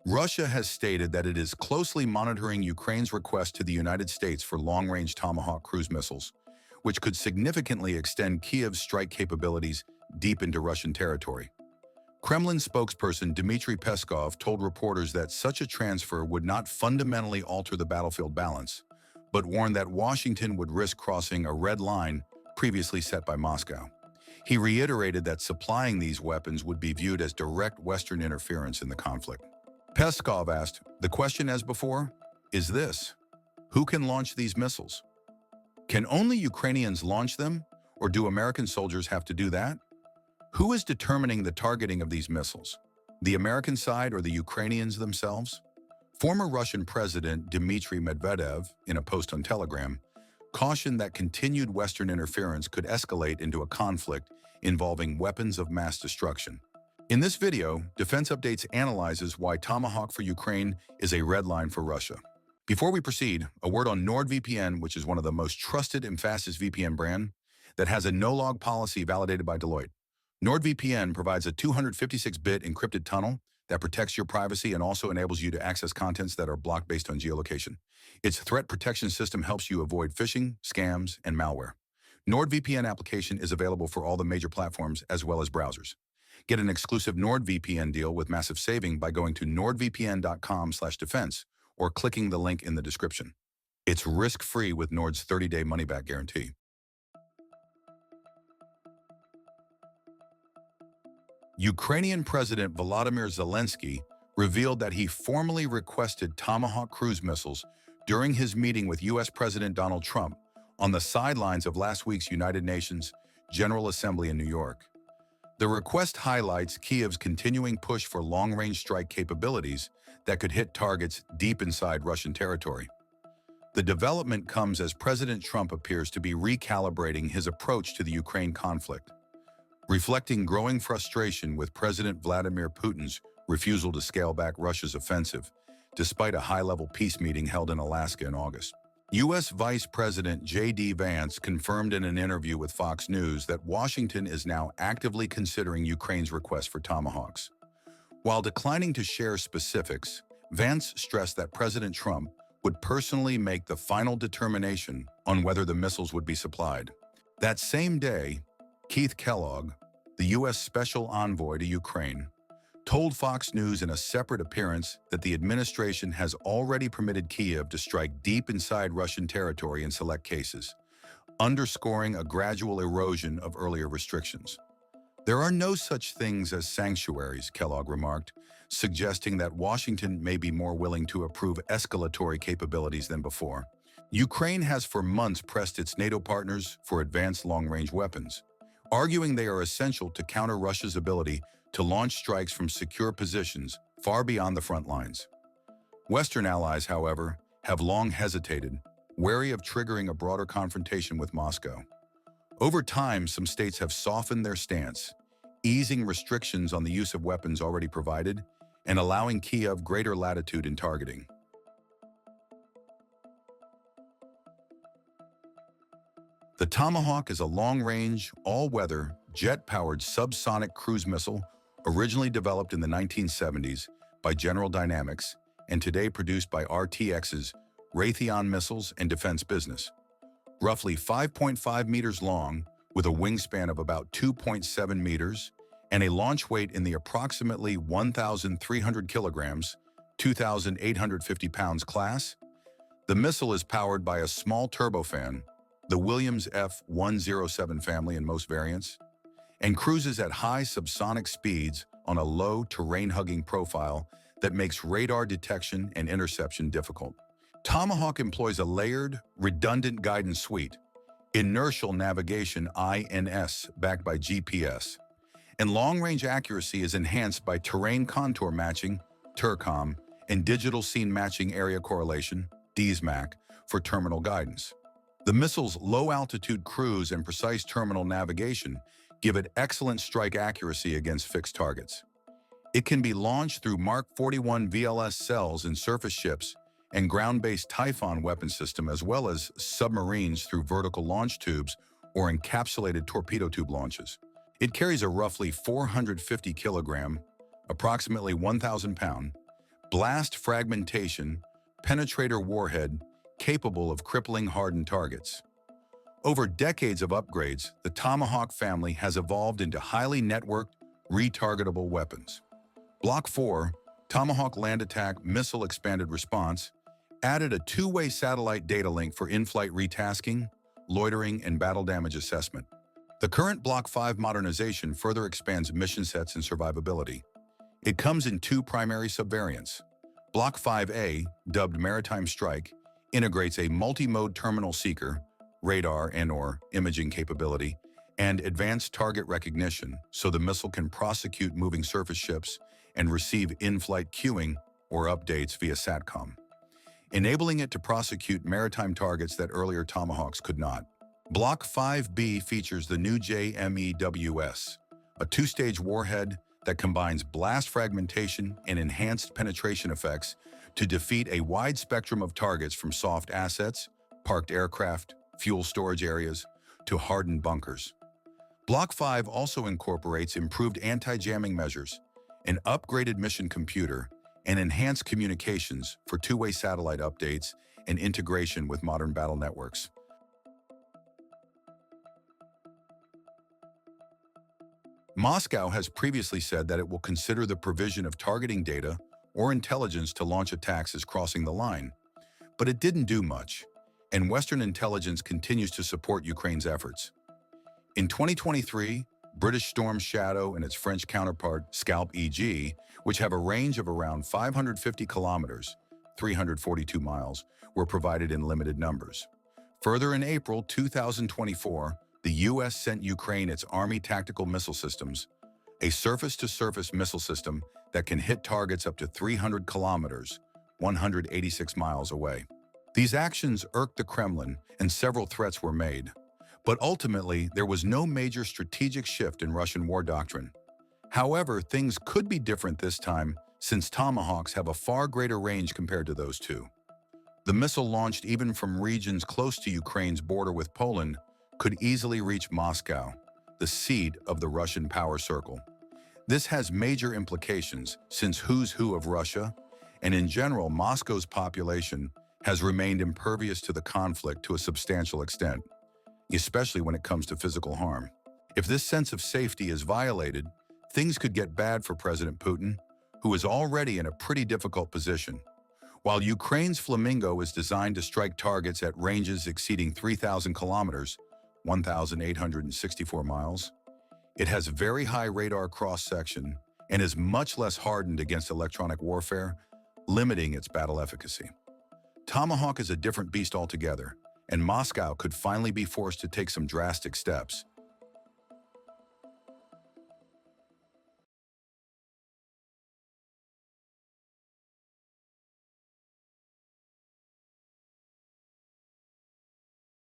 Russia has stated that it is closely monitoring Ukraine's request to the United States for long-range Tomahawk cruise missiles, which could significantly extend Kyiv's strike capabilities deep into Russian territory. Kremlin spokesperson Dmitry Peskov told reporters that such a transfer would not fundamentally alter the battlefield balance, but warned that Washington would risk crossing a red line previously set by Moscow. He reiterated that supplying these weapons would be viewed as direct Western interference in the conflict. Peskov asked, "The question as before is this: who can launch these missiles? Can only Ukrainians launch them, or do American soldiers have to do that? Who is determining the targeting of these missiles? The American side or the Ukrainians themselves?" Former Russian President Dmitry Medvedev, in a post on Telegram, cautioned that continued Western interference could escalate into a conflict involving weapons of mass destruction. In this video, Defense Updates analyzes why Tomahawk for Ukraine is a red line for Russia. Before we proceed, a word on NordVPN, which is one of the most trusted and fastest VPN brand that has a no-log policy validated by Deloitte. NordVPN provides a 256-bit encrypted tunnel that protects your privacy and also enables you to access contents that are blocked based on geolocation. Its threat protection system helps you avoid phishing, scams, and malware. NordVPN application is available for all the major platforms as well as browsers. Get an exclusive NordVPN deal with massive saving by going to nordvpn.com/defense or clicking the link in the description. It's risk-free with Nord's 30-day money-back guarantee. Ukrainian President Volodymyr Zelensky revealed that he formally requested Tomahawk cruise missiles during his meeting with U.S. President Donald Trump on the sidelines of last week's United Nations General Assembly in New York. The request highlights Kyiv's continuing push for long-range strike capabilities that could hit targets deep inside Russian territory. The development comes as President Trump appears to be recalibrating his approach to the Ukraine conflict, reflecting growing frustration with President Vladimir Putin's refusal to scale back Russia's offensive, despite a high-level peace meeting held in Alaska in August. U.S. Vice President J.D. Vance confirmed in an interview with Fox News that Washington is now actively considering Ukraine's request for Tomahawks. While declining to share specifics, Vance stressed that President Trump would personally make the final determination on whether the missiles would be supplied. That same day, Keith Kellogg, the U.S. Special Envoy to Ukraine, told Fox News in a separate appearance that the administration has already permitted Kyiv to strike deep inside Russian territory in select cases, underscoring a gradual erosion of earlier restrictions. There are no such things as sanctuaries, Kellogg remarked, suggesting that Washington may be more willing to approve escalatory capabilities than before. Ukraine has for months pressed its NATO partners for advanced long-range weapons, arguing they are essential to counter Russia's ability to launch strikes from secure positions far beyond the front lines. Western allies, however, have long hesitated, wary of triggering a broader confrontation with Moscow. Over time, some states have softened their stance, easing restrictions on the use of weapons already provided and allowing Kyiv greater latitude in targeting. The Tomahawk is a long-range, all-weather, jet-powered subsonic cruise missile originally developed in the 1970s by General Dynamics and today produced by RTX's Raytheon Missiles and Defense business. Roughly 5.5 meters long, with a wingspan of about 2.7 meters and a launch weight in the approximately 1,300 kilograms, 2,850 pounds class, the missile is powered by a small turbofan, the Williams F-107 family in most variants, and cruises at high subsonic speeds on a low terrain-hugging profile that makes radar detection and interception difficult. Tomahawk employs a layered, redundant guidance suite, inertial navigation INS backed by GPS, and long-range accuracy is enhanced by terrain contour matching, TERCOM, and digital scene matching area correlation, DSMAC, for terminal guidance. The missile's low-altitude cruise and precise terminal navigation give it excellent strike accuracy against fixed targets. It can be launched through Mark 41 VLS cells in surface ships and ground-based Typhon weapon system, as well as submarines through vertical launch tubes or encapsulated torpedo tube launches. It carries a roughly 450 kilogram, approximately 1,000 pound, blast fragmentation, penetrator warhead capable of crippling hardened targets. Over decades of upgrades, the Tomahawk family has evolved into highly networked, retargetable weapons. Block 4, Tomahawk Land Attack Missile Expanded Response, added a two-way satellite data link for in-flight retasking, loitering, and battle damage assessment. The current Block 5 modernization further expands mission sets and survivability. It comes in two primary subvariants. Block 5A, dubbed Maritime Strike, integrates a multi-mode terminal seeker, radar and/or imaging capability, and advanced target recognition so the missile can prosecute moving surface ships and receive in-flight queuing or updates via SATCOM, enabling it to prosecute maritime targets that earlier Tomahawks could not. Block 5B features the new JMEWS, a two-stage warhead that combines blast fragmentation and enhanced penetration effects to defeat a wide spectrum of targets from soft assets, parked aircraft, fuel storage areas, to hardened bunkers. Block 5 also incorporates improved anti-jamming measures, an upgraded mission computer, and enhanced communications for two-way satellite updates and integration with modern battle networks. Moscow has previously said that it will consider the provision of targeting data or intelligence to launch attacks as crossing the line, but it didn't do much, and Western intelligence continues to support Ukraine's efforts. In 2023, British Storm Shadow and its French counterpart Scalp EG, which have a range of around 550 kilometers, 342 miles, were provided in limited numbers. Further, in April 2024, the U.S. sent Ukraine its Army Tactical Missile Systems, a surface-to-surface missile system that can hit targets up to 300 kilometers, 186 miles away. These actions irked the Kremlin, and several threats were made. But ultimately, there was no major strategic shift in Russian war doctrine. However, things could be different this time, since Tomahawks have a far greater range compared to those two. The missile, launched even from regions close to Ukraine's border with Poland, could easily reach Moscow, the seat of the Russian power circle. This has major implications, since who's who of Russia, and in general, Moscow's population, has remained impervious to the conflict to a substantial extent, especially when it comes to physical harm. If this sense of safety is violated, things could get bad for President Putin, who is already in a pretty difficult position. While Ukraine's Flamingo is designed to strike targets at ranges exceeding 3,000 kilometers, 1,864 miles, it has very high radar cross-section and is much less hardened against electronic warfare, limiting its battle efficacy. Tomahawk is a different beast altogether, and Moscow could finally be forced to take some drastic steps,